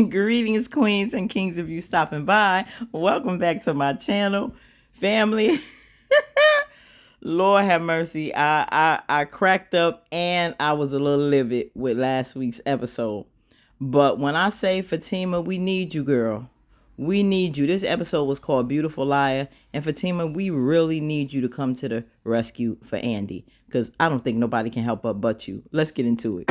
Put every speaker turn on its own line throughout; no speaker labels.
Greetings, queens and kings, if you stopping by. Welcome back to my channel, family. Lord have mercy. I cracked up and I was a little livid with last week's episode. But when I say Fatima, we need you, girl. We need you. This episode was called Beautiful Liar. And Fatima, we really need you to come to the rescue for Andy. Because I don't think nobody can help her but you. Let's get into it.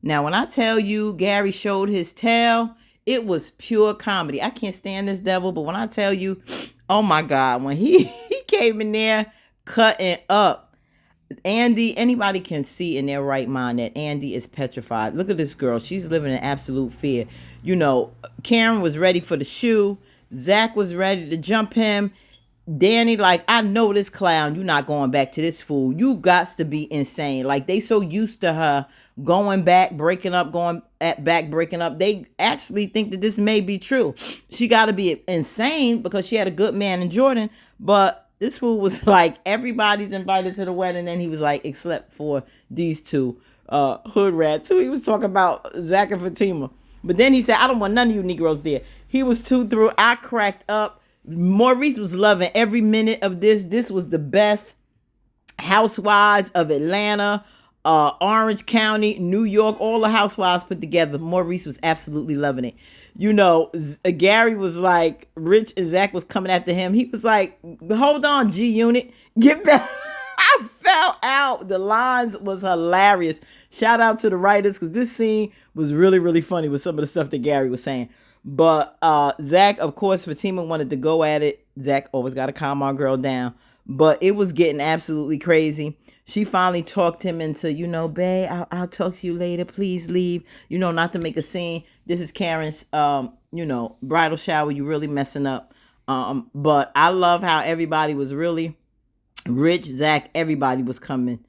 Now, when I tell you Gary showed his tail, it was pure comedy. I can't stand this devil, but when I tell you, oh my God, when he came in there cutting up, Andy, anybody can see in their right mind that Andy is petrified. Look at this girl. She's living in absolute fear. You know, Karen was ready for the shoe. Zach was ready to jump him. Danny, like, I know this clown. You're not going back to this fool. You got to be insane. Like, they so used to her going back, breaking up, breaking up. They actually think that this may be true. She got to be insane because she had a good man in Jordan. But this fool was like, everybody's invited to the wedding. And he was like, except for these two hood rats who he was talking about, Zach and Fatima. But then he said, I don't want none of you Negroes there. He was too through. I cracked up. Maurice was loving every minute of this. This was the best Housewives of Atlanta, Orange County, New York, all the housewives put together. Maurice was absolutely loving it. You know, Gary was like, Rich and Zach was coming after him. He was like, hold on, G Unit, get back. I fell out. The lines was hilarious. Shout out to the writers because this scene was really, really funny with some of the stuff that Gary was saying. But Zach, of course, Fatima wanted to go at it. Zach always got to calm our girl down. But it was getting absolutely crazy. She finally talked him into, you know, babe, I'll talk to you later. Please leave. You know, not to make a scene. This is Karen's, you know, bridal shower. You really messing up. But I love how everybody was really, Rich, Zach, everybody was coming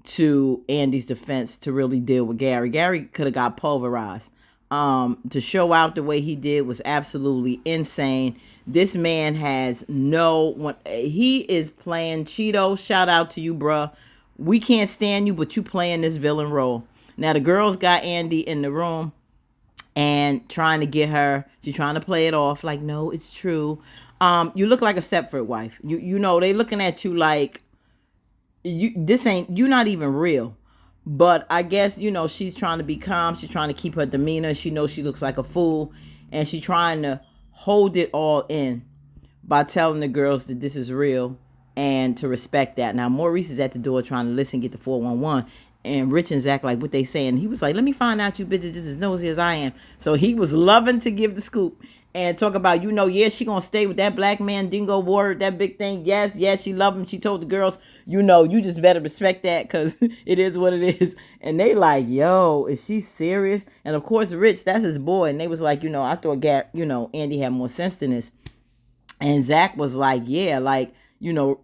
to Andy's defense to really deal with Gary. Gary could have got pulverized. To show out the way he did was absolutely insane. This man has he is playing Cheeto. Shout out to you, bruh. We can't stand you, but you playing this villain role. Now the girls got Andy in the room and trying to get her. She's trying to play it off like, no, it's true. You look like a Stepford wife. You know, they looking at you like you're not even real. But I guess, you know, she's trying to be calm. She's trying to keep her demeanor. She knows she looks like a fool. And she's trying to hold it all in by telling the girls that this is real and to respect that. Now, Maurice is at the door trying to listen, get the 411. And Rich and Zach, like, what they saying? He was like, let me find out you bitches just as nosy as I am. So he was loving to give the scoop and talk about, you know, yeah, she gonna stay with that black man, dingo word, that big thing. Yes, she loved him. She told the girls, you know, you just better respect that because it is what it is. And they like, yo, is she serious? And of course, Rich, that's his boy. And they was like, you know, I thought, you know, Andy had more sense than this. And Zach was like, yeah, like, you know,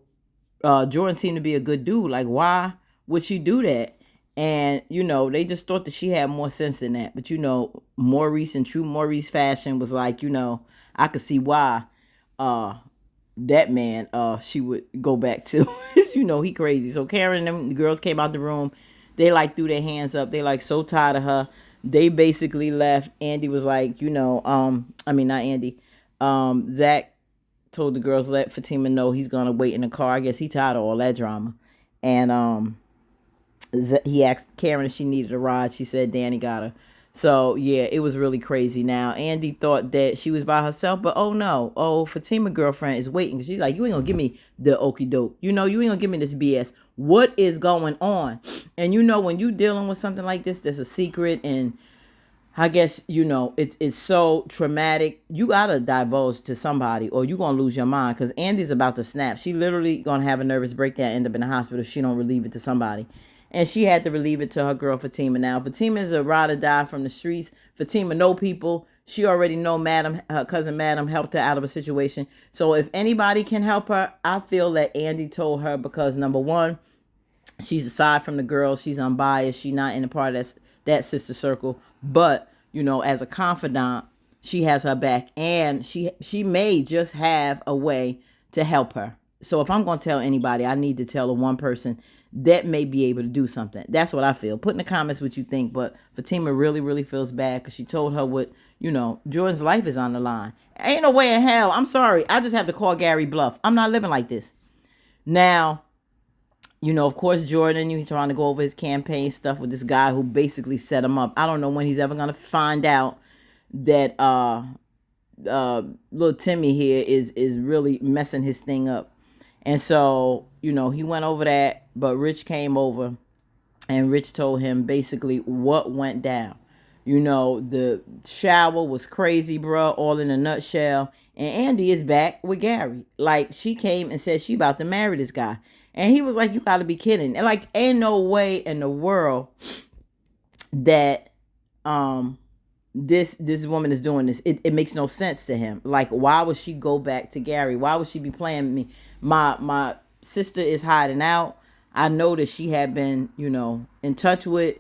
Jordan seemed to be a good dude. Like, why would she do that? And, you know, they just thought that she had more sense than that. But, you know, Maurice in true Maurice fashion was like, you know, I could see why that man she would go back to. You know, he crazy. So Karen and them, the girls came out the room. They, like, threw their hands up. They, like, so tired of her. They basically left. Andy was like, you know, I mean, not Andy. Zach told the girls, let Fatima know he's going to wait in the car. I guess he tired of all that drama. And, he asked Karen if she needed a ride. She said Danny got her. So, yeah, it was really crazy. Now, Andy thought that she was by herself, but oh, no. Oh, Fatima girlfriend is waiting. She's like, you ain't going to give me the okie doke. You know, you ain't going to give me this BS. What is going on? And, you know, when you dealing with something like this, there's a secret. And I guess, you know, it's so traumatic. You got to divulge to somebody or you're going to lose your mind because Andy's about to snap. She literally going to have a nervous breakdown, end up in the hospital if she don't relieve it to somebody. and she had to relieve it to her girl Fatima. Now Fatima is a ride or die from the streets. Fatima know people. She already know Madam, her cousin Madam helped her out of a situation. So if anybody can help her, I feel that Andy told her, because number one, she's aside from the girls, she's unbiased, she's not in a part of that sister circle. But as a confidant, she has her back, and she may just have a way to help her. So if I'm going to tell anybody, I need to tell the one person that may be able to do something. That's what I feel. Put in the comments what you think. But Fatima really, really feels bad because she told her what, Jordan's life is on the line. Ain't no way in hell. I'm sorry. I just have to call Gary bluff. I'm not living like this. Now, of course, Jordan, he's trying to go over his campaign stuff with this guy who basically set him up. I don't know when he's ever going to find out that little Timmy here is really messing his thing up. And so, he went over that, but Rich came over and Rich told him basically what went down. The shower was crazy, bro, all in a nutshell. And Andy is back with Gary. Like, she came and said she about to marry this guy. And he was like, you got to be kidding. And like, ain't no way in the world that this woman is doing this. It makes no sense to him. Like, why would she go back to Gary? Why would she be playing me? My sister is hiding out. I know that she had been, in touch with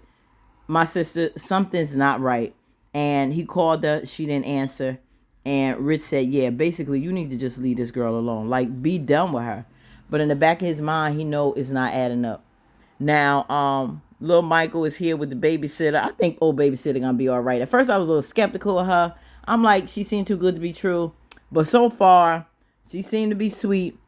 my sister. Something's not right. And he called her. She didn't answer. And Rich said, yeah, basically, you need to just leave this girl alone. Like, be done with her. But in the back of his mind, he know it's not adding up. Now, little Michael is here with the babysitter. I think old babysitter gonna be all right. At first, I was a little skeptical of her. I'm like, she seemed too good to be true. But so far, she seemed to be sweet,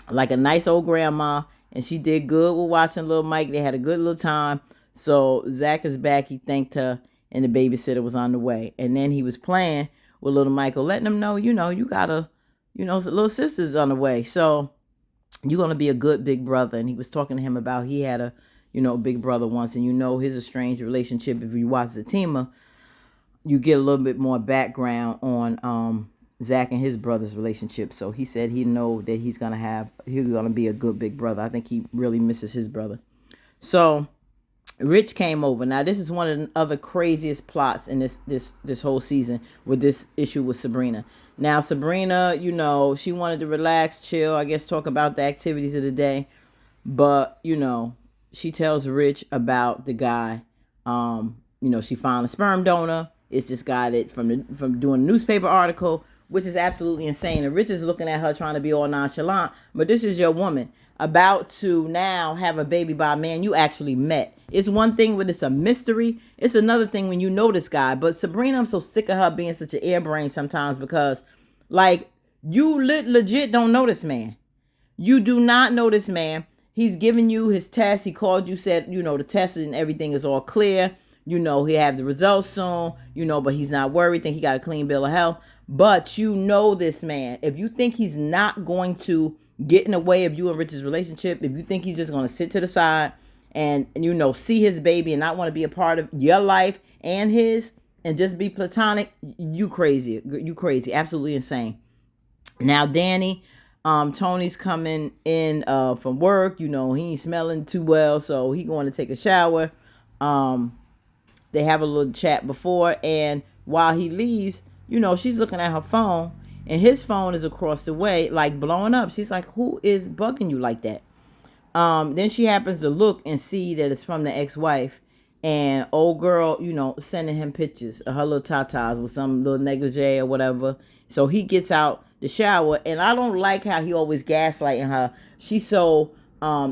like a nice old grandma. And she did good with watching little Mike. They had a good little time. So Zach is back. He thanked her, and the babysitter was on the way. And then he was playing with little Michael, letting him know, you got a, little sister's on the way. So you're going to be a good big brother. And he was talking to him about he had a, big brother once. And his estranged relationship. If you watch Fatima, you get a little bit more background on Zach and his brother's relationship. So he said he know that he's going to be a good big brother. I think he really misses his brother. So Rich came over. Now, this is one of the other craziest plots in this whole season with this issue with Sabrina. Now, Sabrina, she wanted to relax, chill, I guess talk about the activities of the day. But, she tells Rich about the guy. She found a sperm donor. It's this guy that from doing a newspaper article, which is absolutely insane. And Rich is looking at her trying to be all nonchalant. But this is your woman about to now have a baby by a man you actually met. It's one thing when it's a mystery. It's another thing when you know this guy. But Sabrina, I'm so sick of her being such an airbrain sometimes because, like, you legit don't know this man. You do not know this man. He's giving you his test. He called you, said, the test and everything is all clear. He have the results soon, but he's not worried. Think he got a clean bill of health. But this man. If you think he's not going to get in the way of you and Rich's relationship, if you think he's just going to sit to the side and see his baby and not want to be a part of your life and his and just be platonic, you crazy. You crazy. Absolutely insane. Now, Danny, Tony's coming in from work. He ain't smelling too well, so he going to take a shower. They have a little chat before, and while he leaves, she's looking at her phone, and his phone is across the way, like blowing up. She's like, who is bugging you like that? Then she happens to look and see that it's from the ex-wife, and old girl, sending him pictures of her little tatas with some little negligee or whatever. So he gets out the shower, and I don't like how he always gaslighting her. She's so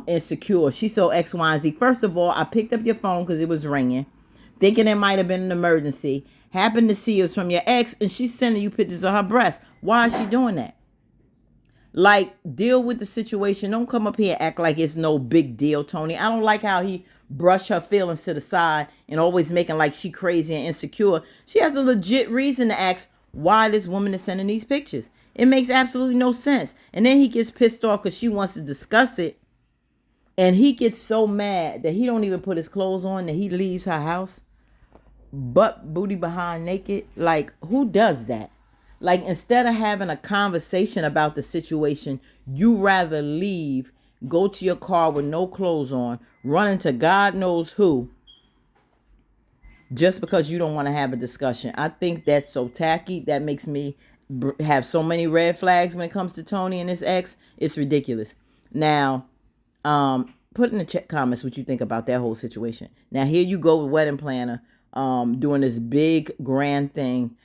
insecure. She's so X, Y, and Z. First of all, I picked up your phone because it was ringing, thinking it might have been an emergency. Happened to see it was from your ex, and she's sending you pictures of her breast. Why is she doing that? Like, deal with the situation. Don't come up here and act like it's no big deal, Tony. I don't like how he brushed her feelings to the side and always making like she crazy and insecure. She has a legit reason to ask why this woman is sending these pictures. It makes absolutely no sense. And then he gets pissed off because she wants to discuss it. And he gets so mad that he don't even put his clothes on, that he leaves her house butt booty behind naked. Like, who does that? Like, instead of having a conversation about the situation, you rather leave go to your car with no clothes on, run into God knows who, just because you don't want to have a discussion. I think that's so tacky. That makes me have so many red flags when it comes to Tony and his ex. It's ridiculous. Now, put in the comments what you think about that whole situation. Now, here you go with wedding planner, doing this big grand thing,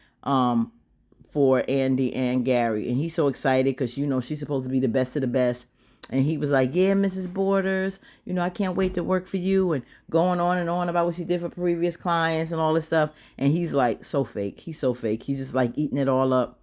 for Andy and Gary, and he's so excited because she's supposed to be the best of the best. And he was like, yeah, Mrs. Borders, I can't wait to work for you, and going on and on about what she did for previous clients and all this stuff. And he's like, so fake. He's so fake. He's just like eating it all up.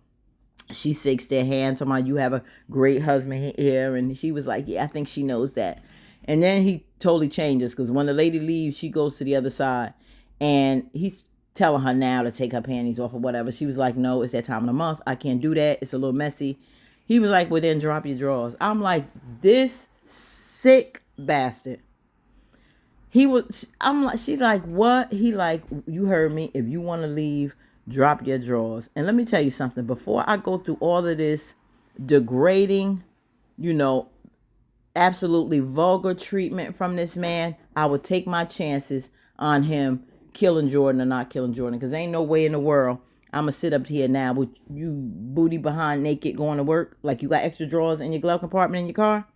She shakes their hand, talking about, you have a great husband here. And she was like, yeah, I think she knows that. And then he totally changes, because when the lady leaves, she goes to the other side. And he's telling her now to take her panties off or whatever. She was like, no, it's that time of the month. I can't do that. It's a little messy. He was like, well, then drop your drawers. I'm like, this sick bastard. She's like, what? He like, you heard me. If you want to leave, drop your drawers. And let me tell you something. Before I go through all of this degrading, absolutely vulgar treatment from this man, I would take my chances on him killing Jordan or not killing Jordan. Because there ain't no way in the world I'm going to sit up here now with you booty behind naked going to work. Like you got extra drawers in your glove compartment in your car.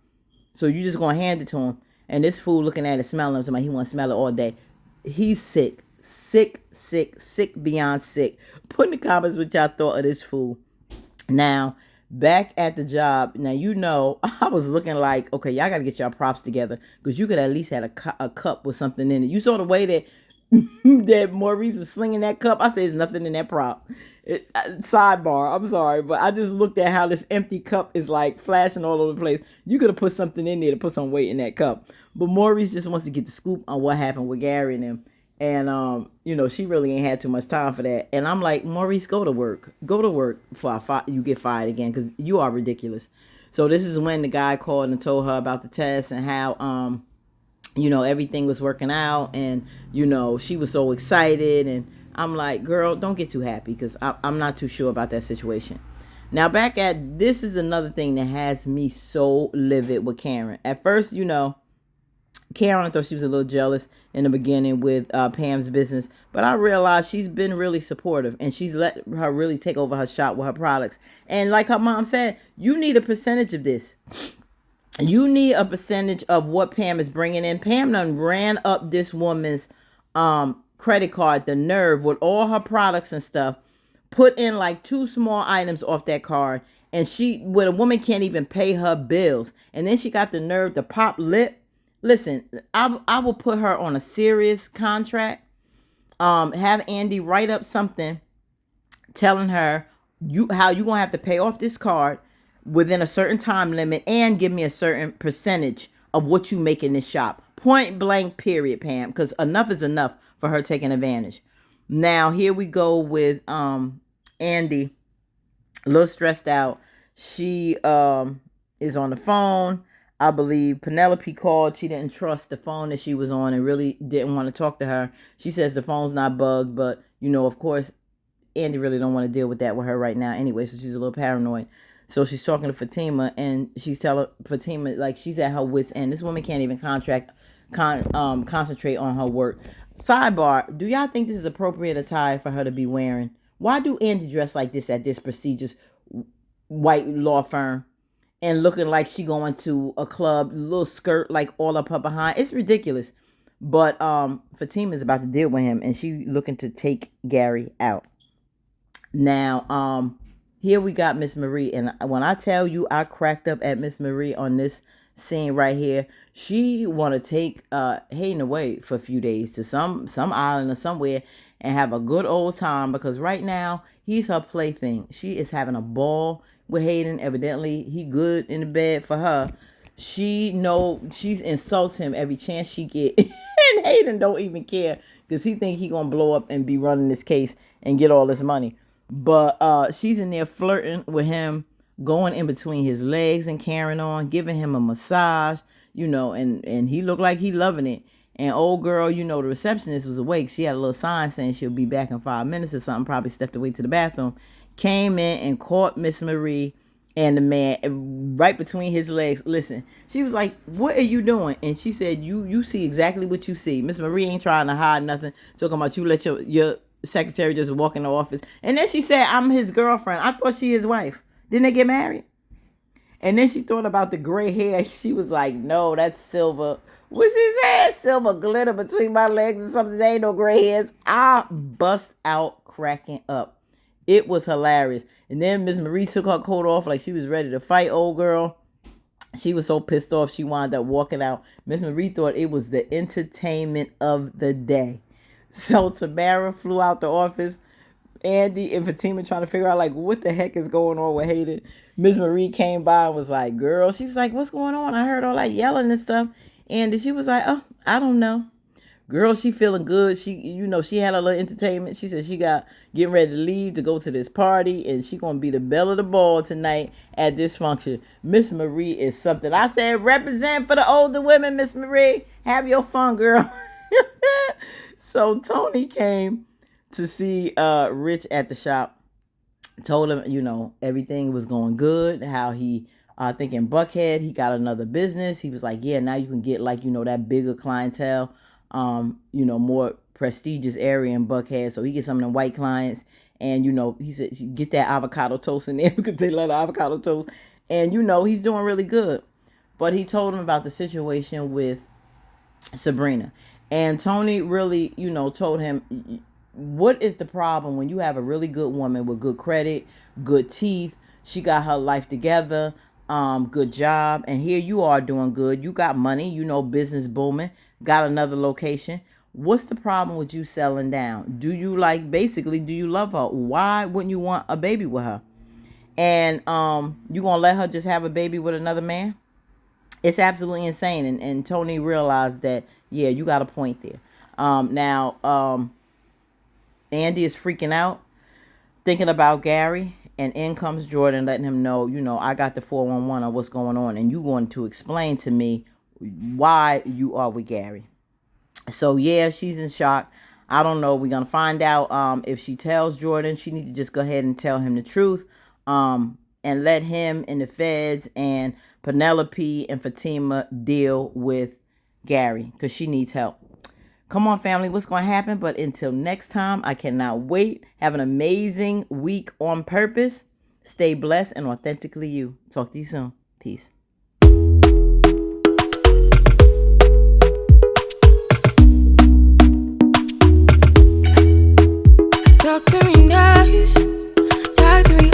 So you just going to hand it to him. And this fool looking at it, smelling it. Somebody, he want to smell it all day. He's sick. Sick, sick, sick beyond sick. Put in the comments what y'all thought of this fool. Now, back at the job. Now, I was looking like, okay, y'all got to get y'all props together. Because you could at least had a cup with something in it. You saw the way that that Maurice was slinging that cup. I said, there's nothing in that prop. Sidebar, I'm sorry, but I just looked at how this empty cup is like flashing all over the place. You could have put something in there to put some weight in that cup. But Maurice just wants to get the scoop on what happened with Gary and him. And, she really ain't had too much time for that. And I'm like, Maurice, go to work. Go to work before you get fired again, because you are ridiculous. So this is when the guy called and told her about the test and how, everything was working out, and, she was so excited. And I'm like, girl, don't get too happy, because I'm not too sure about that situation. Now, this is another thing that has me so livid with Karen. At first, Karen, I thought she was a little jealous in the beginning with Pam's business, but I realized she's been really supportive, and she's let her really take over her shop with her products. And like her mom said, you need a percentage of this. You need a percentage of what Pam is bringing in. Pam done ran up this woman's credit card, the nerve, with all her products and stuff, put in like 2 small items off that card, and where a woman can't even pay her bills. And then she got the nerve to pop lip. Listen, I will put her on a serious contract. Have Andy write up something telling her how you gonna have to pay off this card within a certain time limit, and give me a certain percentage of what you make in this shop. Point blank, period, Pam, because enough is enough for her taking advantage. Now, here we go with Andy, a little stressed out. She is on the phone. I believe Penelope called. She didn't trust the phone that she was on and really didn't want to talk to her. She says the phone's not bugged, but, of course, Andy really don't want to deal with that with her right now anyway, so she's a little paranoid. So she's talking to Fatima, and she's telling Fatima, like, she's at her wit's end. This woman can't even concentrate on her work. Sidebar, do y'all think this is appropriate attire for her to be wearing? Why do Andy dress like this at this prestigious white law firm and looking like she going to a club, little skirt like all up her behind? It's ridiculous. But Fatima's about to deal with him, and she looking to take Gary out. Now, here we got Miss Marie, and when I tell you I cracked up at Miss Marie on this scene right here, she want to take Hayden away for a few days to some island or somewhere and have a good old time, because right now he's her plaything. She is having a ball with Hayden. Evidently he good in the bed for her. She's insults him every chance she get, and Hayden don't even care, because he think he gonna blow up and be running this case and get all this money. But she's in there flirting with him, going in between his legs and carrying on, giving him a massage, and he looked like he loving it. And old girl, the receptionist was awake. She had a little sign saying she'll be back in 5 minutes or something, probably stepped away to the bathroom, came in and caught Miss Marie And the man right between his legs, listen, she was like, what are you doing? And she said, you see exactly what you see. Miss Marie ain't trying to hide nothing. Talking about you let your secretary just walk in the office. And then she said, I'm his girlfriend. I thought she his wife. Didn't they get married? And then she thought about the gray hair. She was like, no, that's silver. What she said? Silver glitter between my legs or something. There ain't no gray hairs. I bust out cracking up. It was hilarious. And then Miss Marie took her coat off like she was ready to fight old girl. She was so pissed off she wound up walking out. Miss Marie thought it was the entertainment of the day. So Tamara flew out the office. Andy and Fatima trying to figure out like what the heck is going on with Hayden. Miss Marie came by and was like, girl, she was like, what's going on? I heard all that yelling and stuff. And she was like, oh, I don't know. Girl, she feeling good. She had a little entertainment. She said she got getting ready to leave to go to this party, and she gonna be the belle of the ball tonight at this function. Miss Marie is something. I said, represent for the older women, Miss Marie. Have your fun, girl. So Tony came to see Rich at the shop. Told him, everything was going good. How he, I think in Buckhead, he got another business. He was like, yeah, now you can get that bigger clientele. More prestigious area in Buckhead. So he gets some of them white clients. And, he said, get that avocado toast in there because they love the avocado toast. And, he's doing really good. But he told him about the situation with Sabrina. And Tony really, told him, what is the problem when you have a really good woman with good credit, good teeth? She got her life together, good job. And here you are doing good. You got money, business booming, got another location. What's the problem with you selling down? Do you do you love her? Why wouldn't you want a baby with her? And you gonna let her just have a baby with another man? It's absolutely insane. And Tony realized that, yeah, you got a point there. Now, Andy is freaking out, thinking about Gary, and in comes Jordan letting him know, I got the 411 on what's going on, and you going to explain to me why you are with Gary. So, yeah, she's in shock. I don't know. We're going to find out if she tells Jordan. She needs to just go ahead and tell him the truth and let him and the feds and Penelope and Fatima deal with Gary because she needs help. Come on, family, what's going to happen? But until next time, I cannot wait. Have an amazing week on purpose. Stay blessed and authentically you. Talk to you soon. Peace.
Talk to me nice. Talk to me